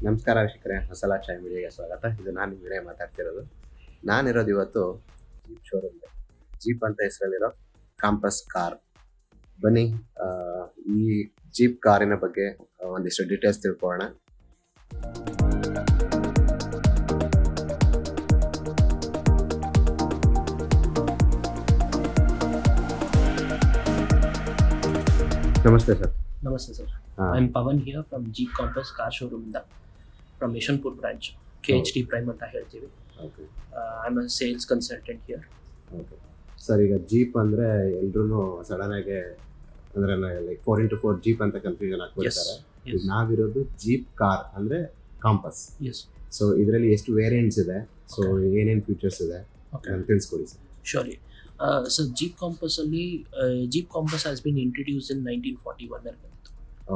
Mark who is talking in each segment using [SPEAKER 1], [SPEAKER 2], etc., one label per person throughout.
[SPEAKER 1] ನಮಸ್ಕಾರ ವೀಕ್ಷಕರೇ, ಹೊಸಲ ಚಾಯ್ ಮೀಡಿಯಾಗೆ ಸ್ವಾಗತ. ಇದು ನಾನು ನಿಮ್ಮ ವಿನಯ್ ಮಾತಾಡ್ತಿರೋದು. ನಾನಿರೋದು ಇವತ್ತು ಜೀಪ್ ಶೋರೂಮ್, ಜೀಪ್ ಅಂತ ಹೆಸರಲ್ಲಿರೋ ಕಾಂಪಸ್ ಕಾರ್. ಬನ್ನಿ ಈ ಜೀಪ್ ಕಾರಿನ ಬಗ್ಗೆ ಒಂದಿಷ್ಟು ಡೀಟೇಲ್ಸ್ ತಿಳ್ಕೊಳ್ಳೋಣ. ನಮಸ್ತೆ sir.
[SPEAKER 2] Namaste sir. I'm Pavan here from Jeepcompass car showroom from Yeshwanpur branch. KHD Prime ಅಂತ ಹೇಳ್ತೀವಿ.
[SPEAKER 1] Okay.
[SPEAKER 2] I'm a sales consultant here.
[SPEAKER 1] Okay sir, ಈಗ ಜೀಪ್ ಅಂದರೆ ಎಲ್ಲರೂ ಸಡನ್ ಆಗಿ ಅಂದರೆ ಲೈಕ್ 4x4 ಜೀಪ್ ಅಂತ ಕನ್ಫ್ಯೂಷನ್ ಆಗ್ಬಿಡ್ತಾರೆ.
[SPEAKER 2] Yes.
[SPEAKER 1] ನಾವಿರೋದು ಜೀಪ್ ಕಾರ್ ಅಂದರೆ ಕಾಂಪಸ್.
[SPEAKER 2] Yes.
[SPEAKER 1] ಸೊ ಇದರಲ್ಲಿ ಎಷ್ಟು ವೇರಿಯಂಟ್ಸ್ ಇದೆ, ಸೊ ಏನೇನು ಫೀಚರ್ಸ್ ಇದೆ ಅಂತ ತಿಳಿಸ್ಕೊಡಿ sir.
[SPEAKER 2] Surely. So Jeepcompass has been introduced in 1941.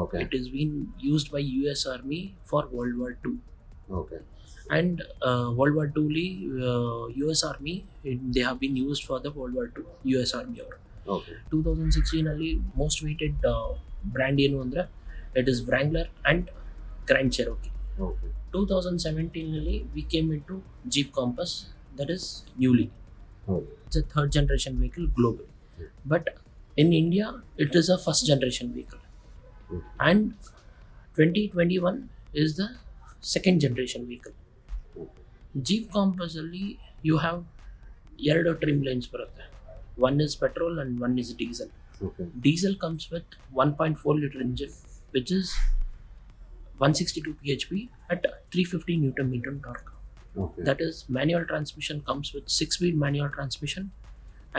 [SPEAKER 1] Okay.
[SPEAKER 2] It has been used by US Army for World War II.
[SPEAKER 1] Okay.
[SPEAKER 2] And World War II US Army they have been used for the World War II US Army.
[SPEAKER 1] Okay.
[SPEAKER 2] 2016 ಅಲ್ಲಿ most weighted brand ಏನು ಅಂದ್ರೆ it is Wrangler and Grand Cherokee.
[SPEAKER 1] Okay.
[SPEAKER 2] 2017 ಅಲ್ಲಿ we came into Jeepcompass, that is newly.
[SPEAKER 1] Okay.
[SPEAKER 2] It's a third generation vehicle globally. But in India it is a first generation vehicle. And 2021 is the second generation vehicle. Jeepcompass alli you have ಎರಡು trim lines ಬರುತ್ತೆ. One is petrol and one is diesel.
[SPEAKER 1] Okay.
[SPEAKER 2] Diesel comes with 1.4 liter engine which is 162 bhp at 350 Newton meter torque.
[SPEAKER 1] Okay.
[SPEAKER 2] That is manual transmission comes with 6-speed manual transmission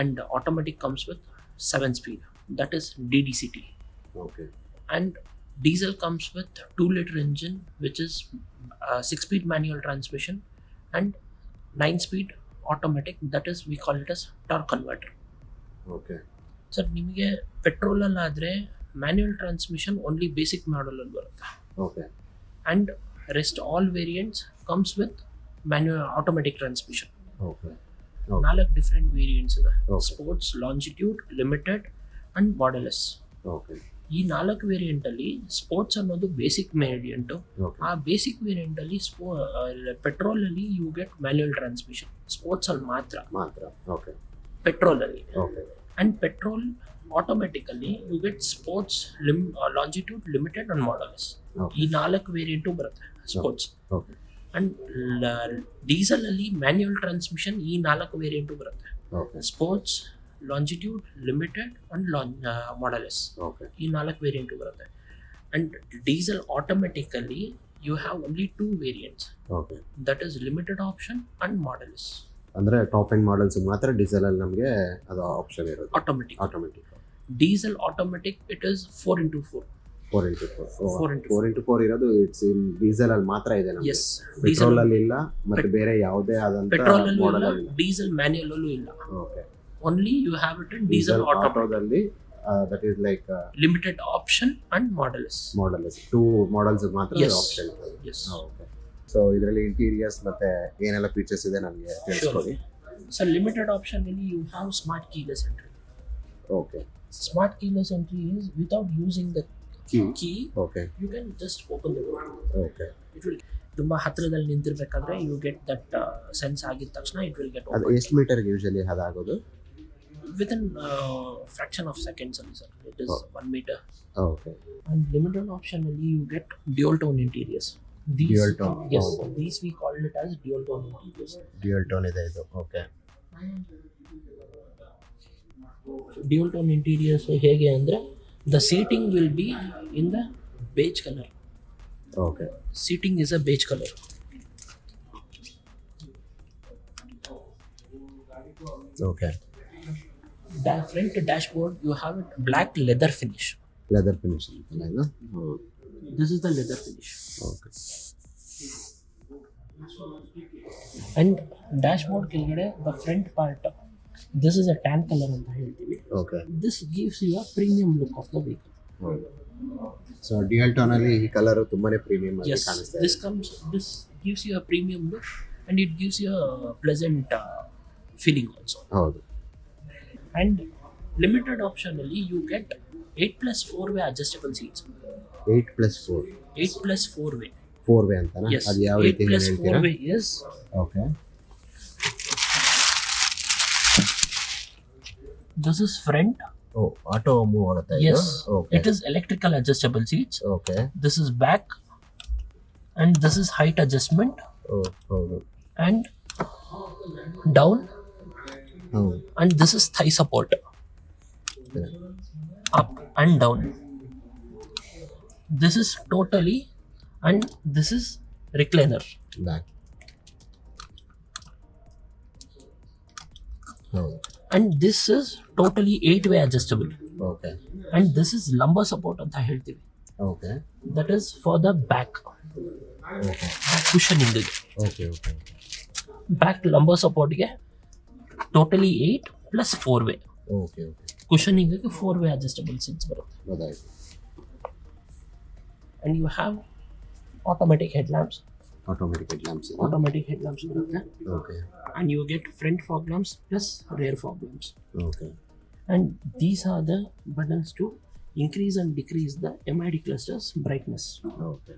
[SPEAKER 2] and automatic comes with 7-speed. That is DDCT.
[SPEAKER 1] Okay.
[SPEAKER 2] And diesel comes with 2 liter engine which is 6-speed manual transmission and 9-speed automatic, that is we call it as torque converter.
[SPEAKER 1] Okay.
[SPEAKER 2] Sir, ನಿಮಗೆ petrol ಅಲ್ಲಾದ್ರೆ manual transmission only basic model ಅಲ್ಲಿ ಬರುತ್ತೆ.
[SPEAKER 1] Okay.
[SPEAKER 2] And rest all variants comes with manual automatic transmission.
[SPEAKER 1] Okay.
[SPEAKER 2] 4 different variants ಇದೆ.
[SPEAKER 1] Okay.
[SPEAKER 2] Sports, Longitude, Limited and Model S.
[SPEAKER 1] Okay.
[SPEAKER 2] ಈ 4 variant ಅಲ್ಲಿ sports ಅನ್ನೋದು basic variant. ಆ basic variant ಅಲ್ಲಿ petrol ಅಲ್ಲಿ you get manual transmission, sports ಅಲ್ಲಿ ಮಾತ್ರ
[SPEAKER 1] okay
[SPEAKER 2] petrol ಅಲ್ಲಿ.
[SPEAKER 1] Okay.
[SPEAKER 2] And petrol automatically you get sports, longitude, limited and models. ಈ 4 ವೇರಿಯಂಟು ಬರುತ್ತೆ ಸ್ಪೋರ್ಟ್ಸ್.
[SPEAKER 1] ಓಕೆ.
[SPEAKER 2] ಅಂಡ್ ಡೀಸೆಲ್ ಅಲ್ಲಿ ಮ್ಯಾನ್ಯುಯಲ್ ಟ್ರಾನ್ಸ್ಮಿಷನ್ ಈ 4 ವೇರಿಯಂಟು ಬರುತ್ತೆ.
[SPEAKER 1] Okay.
[SPEAKER 2] Sports, longitude, limited and model S.
[SPEAKER 1] Okay.
[SPEAKER 2] ಈ 4 variant ಬರುತ್ತೆ. And diesel automatically you have only 2 variants.
[SPEAKER 1] Okay.
[SPEAKER 2] That is limited option and model S.
[SPEAKER 1] ಅಂದರೆ top end models ಮಾತ್ರ diesel ಅಲ್ಲಿ ನಮಗೆ ಅದು option ಇರೋದು.
[SPEAKER 2] Automatic diesel automatic it is 4x4.
[SPEAKER 1] 4x4 ಇರೋದು it's in diesel ಅಲ್ಲಿ ಮಾತ್ರ ಇದೆ ನಮಗೆ.
[SPEAKER 2] ಎಸ್.
[SPEAKER 1] ಪೆಟ್ರೋಲ್ ಅಲ್ಲಿ ಇಲ್ಲ, ಮತ್ತೆ ಬೇರೆ ಯಾವುದೇ ಆದಂತ
[SPEAKER 2] ಪೆಟ್ರೋಲ್
[SPEAKER 1] ಮಾಡೆಲ್
[SPEAKER 2] ಅಲ್ಲಿ ಇಲ್ಲ, ಡೀಸೆಲ್ ಮ್ಯಾನ್ಯುಯಲ್ ಅಲ್ಲೂ ಇಲ್ಲ.
[SPEAKER 1] Okay.
[SPEAKER 2] Only you have it in diesel
[SPEAKER 1] ಆಟೋದಲ್ಲಿ. That is like
[SPEAKER 2] limited option and model yes.
[SPEAKER 1] 2 models ಮಾತ್ರ
[SPEAKER 2] Yes.
[SPEAKER 1] ಆಪ್ಷನ್ ಇದೆ.
[SPEAKER 2] ಎಸ್.
[SPEAKER 1] ಓಕೆ. ಸೊ ಇದರಲ್ಲಿ ಇಂಟೀರಿಯರ್ಸ್ ಮತ್ತೆ ಏನೆಲ್ಲ ಫೀಚರ್ಸ್ ಇದೆ ನನಗೆ ತಿಳಿಸ್ಕೊಡಿ.
[SPEAKER 2] ಸೊ ಲಿಮಿಟೆಡ್ ಆಪ್ಷನ್ ಅಲ್ಲಿ you have smart keyless entry.
[SPEAKER 1] Okay.
[SPEAKER 2] Smart keyless entry is without using the key
[SPEAKER 1] okay.
[SPEAKER 2] You can just open the door.
[SPEAKER 1] Okay.
[SPEAKER 2] It will ತುಂಬಾ ಹತ್ತಿರದಲ್ಲಿ ನಿಂತಿರ್ಬೇಕಾದ್ರೆ ಯು ಗೆಟ್ ದಟ್ ಸೆನ್ಸ್ ಆಗಿದ ತಕ್ಷಣ it will get
[SPEAKER 1] ಅದು ಎಷ್ಟು ಮೀಟರ್ಗೆ usually ಅದಾಗೋದು?
[SPEAKER 2] within fraction of seconds only, sir. It is 1 meter.
[SPEAKER 1] Okay.
[SPEAKER 2] And limited option only you get dual tone interiors.
[SPEAKER 1] Dual tone.
[SPEAKER 2] Yes.
[SPEAKER 1] Okay.
[SPEAKER 2] These we call it as dual tone interiors.
[SPEAKER 1] Dual tone ಇದೆ ಇದು. Okay.
[SPEAKER 2] Dual tone interiors ಹೇಗೆ ಅಂದ್ರೆ the seating will be in the beige color.
[SPEAKER 1] Okay.
[SPEAKER 2] Seating is a beige color.
[SPEAKER 1] Okay.
[SPEAKER 2] The front dashboard you have it black leather finish.
[SPEAKER 1] Leather finish ಅಲ್ಲ?
[SPEAKER 2] This is the leather finish.
[SPEAKER 1] Okay.
[SPEAKER 2] And dashboard ಕೆಳಗಡೆ the front part, this is a tan color ಅಂತ ಹೇಳ್ತೀವಿ.
[SPEAKER 1] Okay.
[SPEAKER 2] This gives you a premium look of the vehicle.
[SPEAKER 1] So dual tone ಅಲ್ಲಿ ಈ colour ತುಂಬಾನೇ premium ಆಗಿ
[SPEAKER 2] Yes,
[SPEAKER 1] ಕಾಣಿಸ್ತಾ
[SPEAKER 2] this gives you a premium look and it gives you a pleasant feeling also.
[SPEAKER 1] ಹೌದು.
[SPEAKER 2] And limited option ಅಲ್ಲಿ you get 8+4 way adjustable seats.
[SPEAKER 1] 8+4.
[SPEAKER 2] 8+4 way.
[SPEAKER 1] 4-way ಅಂತನಾ?
[SPEAKER 2] Yes,
[SPEAKER 1] ಅದು ಯಾವ
[SPEAKER 2] 8
[SPEAKER 1] ರೀತಿ
[SPEAKER 2] plus
[SPEAKER 1] ಹೇಳ್ತೀರಾ?
[SPEAKER 2] 4-way is
[SPEAKER 1] okay.
[SPEAKER 2] this is front.
[SPEAKER 1] ಓ, auto move ಆಗುತ್ತೆ ಇದು?
[SPEAKER 2] Yes,
[SPEAKER 1] okay.
[SPEAKER 2] it is electrical adjustable seats.
[SPEAKER 1] Okay.
[SPEAKER 2] This is back, and this is height adjustment,
[SPEAKER 1] ಓ, ಹೌದು.
[SPEAKER 2] and down,
[SPEAKER 1] ಹೌದು.
[SPEAKER 2] and this is thigh support, up and down. This is totally, and this is recliner.
[SPEAKER 1] Back. ಹೌದು.
[SPEAKER 2] And this is totally 8-way adjustable,
[SPEAKER 1] okay.
[SPEAKER 2] and this is lumbar support ಅಂತ ಹೇಳ್ತೀವಿ.
[SPEAKER 1] Okay.
[SPEAKER 2] That is for the back
[SPEAKER 1] okay.
[SPEAKER 2] cushioning ಗೆ.
[SPEAKER 1] Okay. Okay.
[SPEAKER 2] Back lumbar support ಗೆ totally 8 plus 4-way.
[SPEAKER 1] Okay. Okay.
[SPEAKER 2] Cushioning ಗೆ 4-way adjustable seats ಬರುತ್ತೆ.
[SPEAKER 1] ಗೊತ್ತಾಯ್ತು.
[SPEAKER 2] And you have automatic headlamps.
[SPEAKER 1] Automatic lamps ಇದೆ.
[SPEAKER 2] Automatic headlamps ಬರುತ್ತೆ.
[SPEAKER 1] Okay.
[SPEAKER 2] And you get front fog lamps plus rear fog lamps.
[SPEAKER 1] Okay.
[SPEAKER 2] And these are the buttons to increase and decrease the MID cluster's brightness.
[SPEAKER 1] Okay.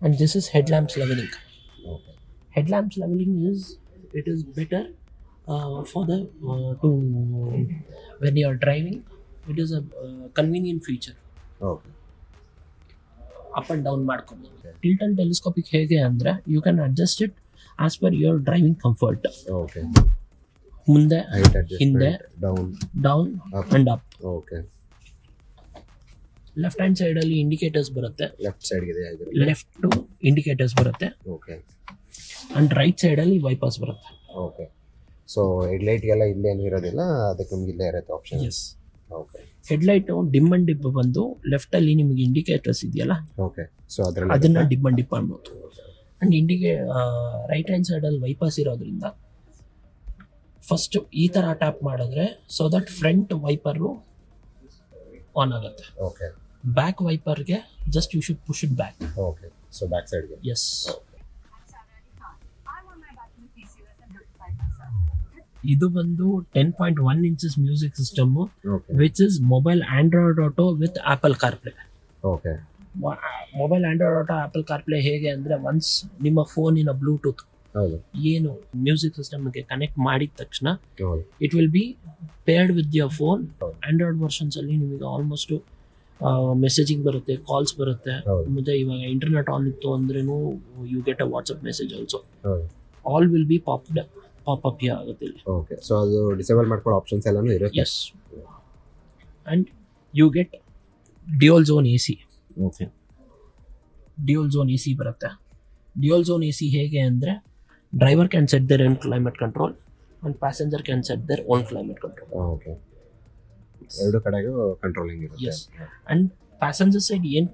[SPEAKER 2] And this is headlamps leveling.
[SPEAKER 1] Okay.
[SPEAKER 2] Headlamps leveling is better for the to when you are driving. It is a convenient feature.
[SPEAKER 1] Okay.
[SPEAKER 2] Up and down ಮಾಡ್ಕೊಬೋದು. Tilt and telescopic ಹೇಗೆ ಅಂದರೆ you can adjust it as per your driving comfort.
[SPEAKER 1] Okay.
[SPEAKER 2] ಮುಂದೆ,
[SPEAKER 1] height adjustment,
[SPEAKER 2] ಹಿಂದೆ,
[SPEAKER 1] down,
[SPEAKER 2] down
[SPEAKER 1] up.
[SPEAKER 2] and up.
[SPEAKER 1] Okay.
[SPEAKER 2] Left hand side ಅಲ್ಲಿ indicators ಬರುತ್ತೆ.
[SPEAKER 1] Left side ಇದೆ ಇದರಲ್ಲಿ.
[SPEAKER 2] Left indicators ಬರುತ್ತೆ,
[SPEAKER 1] ಓಕೆ.
[SPEAKER 2] ಅಂಡ್ ರೈಟ್ ಸೈಡ್ ಅಲ್ಲಿ ವೈಪರ್ಸ್ ಬರುತ್ತೆ.
[SPEAKER 1] Okay. So ಹೆಡ್ಲೈಟ್ಗೆಲ್ಲ ಇಲ್ಲೇನು ಇರೋದಿಲ್ಲ, ಅದಕ್ಕೆ ನಮ್ಗೆ ಇಲ್ಲೇ ಇರುತ್ತೆ option.
[SPEAKER 2] Yes.
[SPEAKER 1] Okay.
[SPEAKER 2] Headlight dim and dip ಬಂದು ಲೆಫ್ಟ್ ಅಲ್ಲಿ ನಿಮಗೆ ಇಂಡಿಕೇಟರ್ಸ್ ಇದೆಯಲ್ಲ,
[SPEAKER 1] ಓಕೆ. ಸೊ ಅದರಲ್ಲಿ
[SPEAKER 2] ಅದನ್ನ ಡಿಮ್ ಅಂಡ್ ಡಿಪ್ ಮಾಡ್ಬೋದು. ಅಂಡ್ ರೈಟ್ ಹ್ಯಾಂಡ್ ಸೈಡ್ ಅಲ್ಲಿ ವೈಪರ್ಸ್ ಇರೋದ್ರಿಂದ ಫಸ್ಟ್ ಈ ತರ ಟ್ಯಾಪ್ ಮಾಡಿದ್ರೆ so that front wiper on ಆಗುತ್ತೆ.
[SPEAKER 1] ಓಕೆ.
[SPEAKER 2] ಬ್ಯಾಕ್ ವೈಪರ್ಗೆ just you should push it back.
[SPEAKER 1] Okay. So back ಸೈಡ್ಗೆ.
[SPEAKER 2] ಎಸ್. ಇದು ಬಂದು 10.1 inches music system
[SPEAKER 1] okay.
[SPEAKER 2] Which is mobile Android Auto with Apple CarPlay.
[SPEAKER 1] Okay.
[SPEAKER 2] Mobile Android Auto Apple CarPlay ಹೇಗೆ ಅಂದರೆ once ನಿಮ್ಮ ಫೋನಿನ Bluetooth
[SPEAKER 1] ಹೌದು.
[SPEAKER 2] ಏನು ಮ್ಯೂಸಿಕ್ ಸಿಸ್ಟಮ್ಗೆ ಕನೆಕ್ಟ್ ಮಾಡಿದ ತಕ್ಷಣ
[SPEAKER 1] ಹೌದು.
[SPEAKER 2] It will be paired with your phone.
[SPEAKER 1] ಹೌದು.
[SPEAKER 2] ಆಂಡ್ರಾಯ್ಡ್ ವರ್ಷನ್ಸ್ ಅಲ್ಲಿ ನಿಮಗೆ ಆಲ್ಮೋಸ್ಟ್ ಮೆಸೇಜಿಂಗ್ ಬರುತ್ತೆ, ಕಾಲ್ಸ್ ಬರುತ್ತೆ.
[SPEAKER 1] ಹೌದು.
[SPEAKER 2] ಮತ್ತೆ ಇವಾಗ ಇಂಟರ್ನೆಟ್ ಆನ್ ಇತ್ತು ಅಂದ್ರೂ you get a WhatsApp message also.
[SPEAKER 1] ಹೌದು.
[SPEAKER 2] ಆಲ್ ವಿಲ್ ಬಿ ಪಾಪ್ ಆಗುತ್ತೆ ಇಲ್ಲಿ.
[SPEAKER 1] ಓಕೆ. ಸೊ ಅದು ಡಿಸೇಬಲ್ ಮಾಡ್ಕೊಳ್ಳೋ ಆಪ್ಷನ್ಸ್ ಎಲ್ಲಾನು ಇರುತ್ತೆ.
[SPEAKER 2] Yes. And you get dual zone A C.
[SPEAKER 1] Okay.
[SPEAKER 2] Dual zone A C ಬರುತ್ತೆ. ಡ್ಯುಯಲ್ ಝೋನ್ ಎ ಸಿ ಹೇಗೆ ಅಂದರೆ driver can set their own climate control and passenger can set their own climate control.
[SPEAKER 1] Okay. ಎರಡು ಕಡೆಗೂ controlling ಇರುತ್ತೆ.
[SPEAKER 2] Yes. And passenger side ಏನು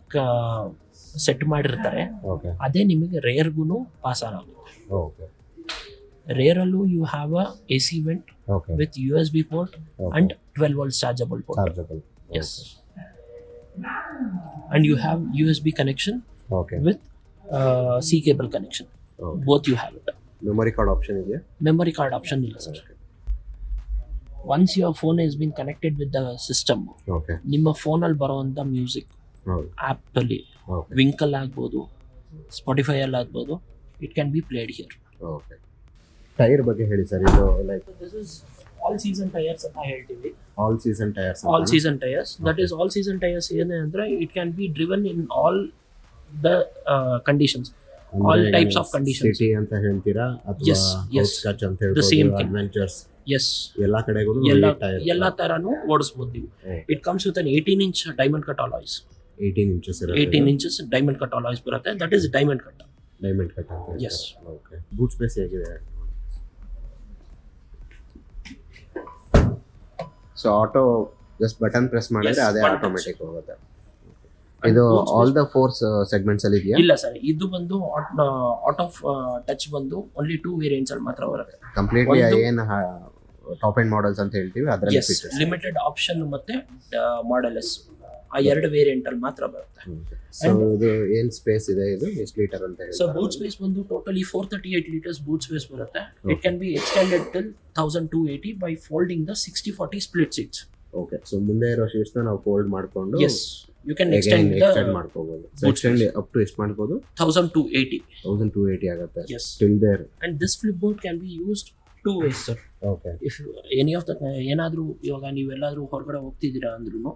[SPEAKER 2] set ಮಾಡಿರ್ತಾರೆ
[SPEAKER 1] okay.
[SPEAKER 2] ಅದೇ ನಿಮಗೆ ರೇರ್ಗೂ ಪಾಸ್ ಆಗುತ್ತೆ.
[SPEAKER 1] ಓಕೆ.
[SPEAKER 2] ರೇರಲ್ಲೂ you have a A C vent
[SPEAKER 1] okay.
[SPEAKER 2] With USB port and 12 volts chargeable port.
[SPEAKER 1] Chargeable.
[SPEAKER 2] Yes. And you have USB connection
[SPEAKER 1] okay.
[SPEAKER 2] with C cable connection.
[SPEAKER 1] Okay.
[SPEAKER 2] Both you have it.
[SPEAKER 1] Memory card option ಇದೆಯಾ?
[SPEAKER 2] Memory card option ಇಲ್ಲ sir. Once your phone has been connected with the system,
[SPEAKER 1] okay.
[SPEAKER 2] ನಿಮ್ಮ ಫೋನಲ್ಲಿ ಬರುವಂಥ music
[SPEAKER 1] ಹೌದು.
[SPEAKER 2] ಆ್ಯಪಲ್ಲಿ
[SPEAKER 1] okay.
[SPEAKER 2] ವಿಂಕಲ್ ಆಗ್ಬೋದು, Spotify ಅಲ್ಲಿ ಆಗ್ಬೋದು, it can be played here.
[SPEAKER 1] Okay. Tyre ಬಗ್ಗೆ ಹೇಳಿ ಸರ್. ಇದು like
[SPEAKER 2] this is all season tyres ಅಂತ ಹೇಳ್ತೀವಿ.
[SPEAKER 1] All season tyres.
[SPEAKER 2] All season tyres. That is all season tyres ಏನೇ ಅಂದರೆ it can be driven in all the conditions, all types of conditions.
[SPEAKER 1] City ಅಂತ ಹೇಳ್ತೀರಾ ಅಥವಾ
[SPEAKER 2] Yes, yes.
[SPEAKER 1] Outskirts ಅಂತ
[SPEAKER 2] The same
[SPEAKER 1] ಹೇಳ್ಬೋದು,
[SPEAKER 2] thing.
[SPEAKER 1] Adventures
[SPEAKER 2] yes.
[SPEAKER 1] ಎಲ್ಲ ಕಡೆಗೂ
[SPEAKER 2] ಎಲ್ಲ ಥರನೂ ಓಡಿಸ್ಬೋದು ನೀವು. It comes with an 18 inch diamond cut alloys.
[SPEAKER 1] 18 inches ಇರುತ್ತೆ.
[SPEAKER 2] 18 inches ಡೈಮಂಡ್ ಕಟ್ ಅಲಾಯ್ಸ್ ಬರುತ್ತೆ. That is diamond cut.
[SPEAKER 1] Diamond cut ಅಂತ.
[SPEAKER 2] Yes.
[SPEAKER 1] ಓಕೆ. ಬೂಟ್ ಸ್ಪೇಸ್ ಹೇಗಿದೆ? So auto just button press ಮಾಡಿದ್ರೆ
[SPEAKER 2] Yes,
[SPEAKER 1] ಅದೇ
[SPEAKER 2] button
[SPEAKER 1] ಆಟೋಮೆಟಿಕ್ ಹೋಗುತ್ತೆ. ಇದು all the 4 segments ಅಲ್ಲಿ ಇದೆಯಾ?
[SPEAKER 2] ಇಲ್ಲ ಸರ್, ಇದು ಬಂದು ಆಟೋ ಟಚ್ ಬಂದು ಓನ್ಲಿ 2 ವೇರಿಯಂಟ್ಸ್ ಅಲ್ಲಿ ಮಾತ್ರ ಬರುತ್ತೆ.
[SPEAKER 1] ಕಂಪ್ಲೀಟ್ಲಿ ಏನು ಟಾಪ್ ಎಂಡ್ ಮಾಡೆಲ್ಸ್ ಅಂತ ಹೇಳ್ತೀವಿ ಅದರಲ್ಲಿ
[SPEAKER 2] ಎಸ್.
[SPEAKER 1] ಫೀಚರ್ಸ್.
[SPEAKER 2] ಲಿಮಿಟೆಡ್ ಆಪ್ಷನ್ ಮತ್ತೆ ಮಾಡೆಲ್ ಎಸ್ ಆ ಎರಡು ವೇರಿಯಂಟ್ ಅಲ್ಲಿ ಮಾತ್ರ ಬರುತ್ತೆ.
[SPEAKER 1] ಸೊ ಇದು ಏನು ಸ್ಪೇಸ್ ಇದೆ, ಇದು ಎಷ್ಟು ಲೀಟರ್ ಅಂತ
[SPEAKER 2] ಸೊ
[SPEAKER 1] ಹೇಳ್ತಾರೆ?
[SPEAKER 2] ಬೂಟ್ ಸ್ಪೇಸ್ ಬಂದು ಟೋಟಲಿ 438 liters ಬೂಟ್ ಸ್ಪೇಸ್ ಬರುತ್ತೆ. It can be extended till 1280 by folding the 60-40 split seats.
[SPEAKER 1] Okay. So ಮುಂದೆ ಇರೋ ಶೀಟ್ಸ್ ನಾವು ಫೋಲ್ಡ್ ಮಾಡ್ಕೊಂಡು
[SPEAKER 2] yes You can extend
[SPEAKER 1] extend
[SPEAKER 2] the
[SPEAKER 1] ಮಾಡ್ಕೋಬಹುದು.
[SPEAKER 2] boot
[SPEAKER 1] extend
[SPEAKER 2] space.
[SPEAKER 1] Up to ಎಷ್ಟು ಮಾಡ್ಬೋದು?
[SPEAKER 2] 1280.
[SPEAKER 1] 1280 ಆಗುತ್ತೆ.
[SPEAKER 2] Yes.
[SPEAKER 1] Till there.
[SPEAKER 2] And this flipboard can be used two ways, sir.
[SPEAKER 1] Okay.
[SPEAKER 2] If any of the ಏನಾದರೂ ಇವಾಗ ನೀವೆಲ್ಲಾದರೂ ಹೊರಗಡೆ ಹೋಗ್ತಿದ್ದೀರಾ ಅಂದ್ರೂ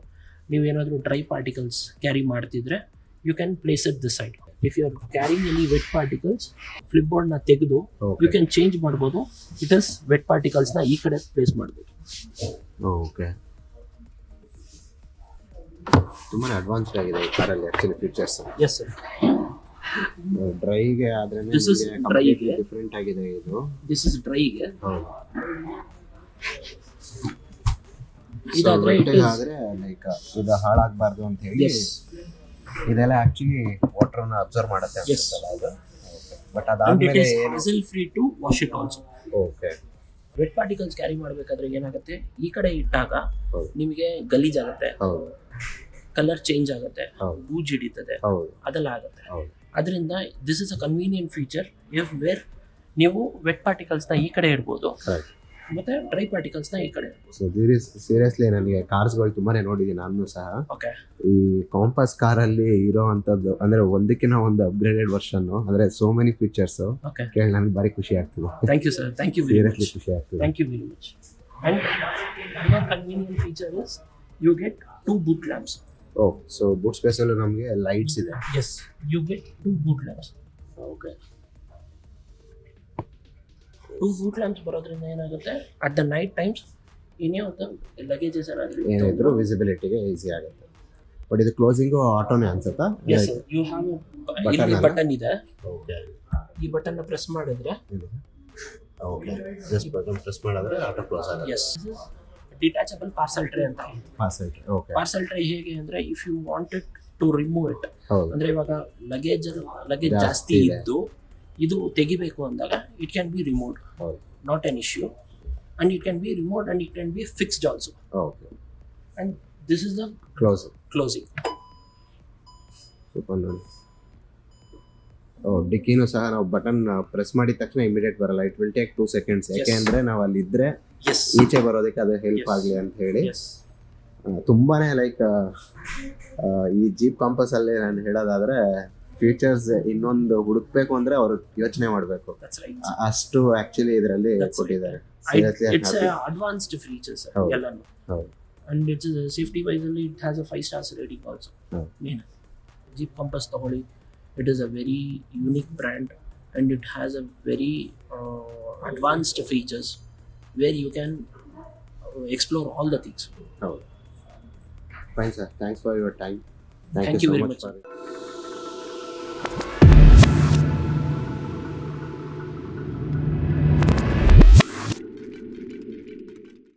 [SPEAKER 2] ನೀವೇನಾದರೂ ಡ್ರೈ ಪಾರ್ಟಿಕಲ್ಸ್ ಕ್ಯಾರಿ ಮಾಡ್ತಿದ್ರೆ you can place it this side. If you are carrying any wet particles ಫ್ಲಿಪ್ಬೋರ್ಡ್ನ ತೆಗೆದು you can change ಮಾಡ್ಬೋದು. ಇಟ್ ಇಸ್ ವೆಟ್ ಪಾರ್ಟಿಕಲ್ಸ್ನ ಈ ಕಡೆ ಪ್ಲೇಸ್ ಮಾಡ್ಬೋದು.
[SPEAKER 1] ಓಕೆ, ತುಂಬಾ ಅಡ್ವಾನ್ಸ್ಡ್ ಆಗಿದೆ ಈ ಕಾರಲ್ಲಿ ಆಕ್ಚುಲಿ ಫೀಚರ್ಸ್.
[SPEAKER 2] Yes sir.
[SPEAKER 1] ಡ್ರೈಗೆ ಆದ್ರೆ
[SPEAKER 2] This is dry ಗೆ.
[SPEAKER 1] ಡಿಫರೆಂಟ್ ಆಗಿದೆ ಇದು.
[SPEAKER 2] ದಿಸ್ ಇಸ್ ಡ್ರೈಗೆ.
[SPEAKER 1] ಹೌದು.
[SPEAKER 2] ಇದಾದ್ರೆ it is-
[SPEAKER 1] ಆದ್ರೆ ಲೈಕ್ ಇದು ಹಾಳಾಗಬಾರ್ದು ಅಂತ ಹೇಳಿ
[SPEAKER 2] Yes.
[SPEAKER 1] ಇದೆಲ್ಲ ಆಕ್ಚುಲಿ ವಾಟರ್ ನ ಅಬ್ಸರ್ವ್ ಮಾಡುತ್ತೆ
[SPEAKER 2] Yes.
[SPEAKER 1] ಅನ್ಸುತ್ತಲ್ಲ ಅದು. ಬಟ್
[SPEAKER 2] And it
[SPEAKER 1] ಅದಾದ್ಮೇಲೆ
[SPEAKER 2] is
[SPEAKER 1] ಏನು?
[SPEAKER 2] hassle free to wash it also.
[SPEAKER 1] Okay.
[SPEAKER 2] Wet particles carry ಮಾಡಬೇಕಾದ್ರೆ ಏನಾಗುತ್ತೆ, ಈ ಕಡೆ ಇಟ್ಟಾಗ
[SPEAKER 1] ಹೌದು.
[SPEAKER 2] ನಿಮಗೆ ಗಲೀಜಾಗುತ್ತೆ,
[SPEAKER 1] ಹೌದು.
[SPEAKER 2] ಕಲರ್ ಚೇಂಜ್ ಆಗುತ್ತೆ,
[SPEAKER 1] ಹೌದು.
[SPEAKER 2] ಬೂಜ್ ಹಿಡಿತದೆ,
[SPEAKER 1] ಹೌದು.
[SPEAKER 2] ಅದೆಲ್ಲ ಆಗುತ್ತೆ.
[SPEAKER 1] ಹೌದು.
[SPEAKER 2] ಅದರಿಂದ this is a convenient feature if where ನೀವು ವೆಟ್ ಪಾರ್ಟಿಕಲ್ಸ್ನ ಈ ಕಡೆ ಇಡ್ಬೋದು
[SPEAKER 1] ಕರೆಕ್ಟ್.
[SPEAKER 2] ಮತ್ತೆ ಡ್ರೈ ಪಾರ್ಟಿಕಲ್ಸ್ನ ಈ ಕಡೆ ಇಡ್ಬೋದು.
[SPEAKER 1] ಸೊ ಸೀರಿಯಸ್ಲಿ ನನಗೆ ಕಾರ್ಸ್ಗಳು ತುಂಬಾನೇ ನೋಡಿದ್ದೀನಿ ನಾನು ಸಹ.
[SPEAKER 2] ಓಕೆ.
[SPEAKER 1] ಈ ಕಾಂಪಾಸ್ ಕಾರಲ್ಲಿ ಇರೋ ಅಂಥದ್ದು ಅಂದ್ರೆ ಒಂದಕ್ಕಿಂತ ಒಂದು ಅಪ್ಗ್ರೇಡೆಡ್ ವರ್ಷನ್ ಅಂದ್ರೆ ಸೋ ಮೆನಿ ಫೀಚರ್ಸ್
[SPEAKER 2] ಓಕೆ.
[SPEAKER 1] ಕೇಳಿ ನನಗೆ ಭಾರಿ ಖುಷಿ ಆಗ್ತದೆ.
[SPEAKER 2] Thank you sir, thank you very much.
[SPEAKER 1] Seriously ಖುಷಿ ಆಗ್ತದೆ.
[SPEAKER 2] Thank you very much. And another convenient feature is you get two boot lamps.
[SPEAKER 1] ಓ, ಸೊ ಬೂಟ್ ಸ್ಪೇಸ್ ಅಲ್ಲೂ ನಮಗೆ ಲೈಟ್ಸ್ ಇದೆ.
[SPEAKER 2] Yes, you get two boot lamps.
[SPEAKER 1] Okay.
[SPEAKER 2] Two boot lamps ಬರೋದ್ರಿಂದ ಏನಾಗುತ್ತೆ, at the night times any of the luggages
[SPEAKER 1] ಏನಿದ್ರು ವಿಸಿಬಿಲಿಟಿಗೆ easy ಆಗುತ್ತೆ. But ಇದು closing ಆಟೋನೇ ಅನ್ಸುತ್ತಾ?
[SPEAKER 2] Yes sir, you have
[SPEAKER 1] Button
[SPEAKER 2] ಇಲ್ಲಿ
[SPEAKER 1] ಅಲ್ಲ?
[SPEAKER 2] ಬಟನ್ ಇದೆ.
[SPEAKER 1] ಓಕೆ.
[SPEAKER 2] ಈ ಬಟನ್ ಪ್ರೆಸ್ ಮಾಡಿದ್ರೆ
[SPEAKER 1] ಓಕೆ, ಜಸ್ಟ್ ಬಟನ್ ಪ್ರೆಸ್ ಮಾಡಿದ್ರೆ ಆಟೋ ಕ್ಲೋಸ್ ಆಗುತ್ತೆ.
[SPEAKER 2] ಎಸ್, ಡಿಟ್ಯಾಚಬಲ್ ಪಾರ್ಸಲ್ ಟ್ರೇ ಅಂತ.
[SPEAKER 1] ಓಕೆ.
[SPEAKER 2] ಪಾರ್ಸಲ್ ಟ್ರೇ ಹೇಗೆ ಅಂದ್ರೆ if you wanted to remove it,
[SPEAKER 1] ಹೌದು.
[SPEAKER 2] ಅಂದ್ರೆ ಇವಾಗ ಲಗೇಜ್
[SPEAKER 1] ಜಾಸ್ತಿ
[SPEAKER 2] ಜಾಸ್ತಿ
[SPEAKER 1] ಇದೆ.
[SPEAKER 2] ಇದ್ದು ಇದು ತೆಗಿಬೇಕು ಅಂದಾಗ ಇಟ್ ಕ್ಯಾನ್ ಬಿ ರಿಮೂವ್ಡ್,
[SPEAKER 1] ಹೌದು.
[SPEAKER 2] Not an issue. And it can B removed and it can B fixed also.
[SPEAKER 1] Okay.
[SPEAKER 2] And this is the
[SPEAKER 1] close.
[SPEAKER 2] Closing.
[SPEAKER 1] Super ನೋಡಿ. ಓ, ಡಿಕ್ಕಿನೂ ಸಹ ನಾವು ಬಟನ್ ಪ್ರೆಸ್ ಮಾಡಿದ ತಕ್ಷಣ ಇಮಿಡಿಯೇಟ್ ಬರಲ್ಲ. It will take 2 seconds. ಯಾಕೆಂದ್ರೆ ನಾವು ಅಲ್ಲಿ ಇದ್ರೆ
[SPEAKER 2] ಎಸ್
[SPEAKER 1] ಈಚೆ ಬರೋದಕ್ಕೆ ಅದು ಹೆಲ್ಪ್
[SPEAKER 2] Yes.
[SPEAKER 1] ಆಗಲಿ ಅಂತ ಹೇಳಿ
[SPEAKER 2] ಎಸ್
[SPEAKER 1] ತುಂಬಾನೇ ಲೈಕ್ ಈ ಜೀಪ್ ಕಾಂಪಸ್ ಅಲ್ಲಿ ನಾನು ಹೇಳೋದಾದ್ರೆ ಫೀಚರ್ಸ್ ಇನ್ನೊಂದು ಹುಡುಕ್ಬೇಕು ಅಂದ್ರೆ ಅವರು ಯೋಚನೆ ಮಾಡಬೇಕು.
[SPEAKER 2] That's right.
[SPEAKER 1] ಅಷ್ಟು ಆಕ್ಚುಲಿ ಇದರಲ್ಲಿ
[SPEAKER 2] That's
[SPEAKER 1] ಕೊಟ್ಟಿದ್ದಾರೆ.
[SPEAKER 2] ಇಟ್ಸ್ ಅಡ್ವಾನ್ಸ್ಡ್ ಫೀಚರ್ಸ್
[SPEAKER 1] ಹೌದು.
[SPEAKER 2] ಎಲ್ಲಾನು.
[SPEAKER 1] ಹೌದು.
[SPEAKER 2] ಅಂಡ್ ಇಟ್ಸ್ ಸೇಫ್ಟಿ ವೈಸ್ ಅಲ್ಲಿ it has a 5 stars rating also.
[SPEAKER 1] ಹೌದು.
[SPEAKER 2] ಮೇನ್ ಜೀಪ್ ಕಂಪಸ್ ತಗೊಳ್ಳಿ, it is a very unique brand and it has a very advanced features where you can explore all the things.
[SPEAKER 1] ಹೌದು. Fine sir, thanks for your time.
[SPEAKER 2] Thank you
[SPEAKER 1] so
[SPEAKER 2] very
[SPEAKER 1] much
[SPEAKER 2] much.
[SPEAKER 1] for it.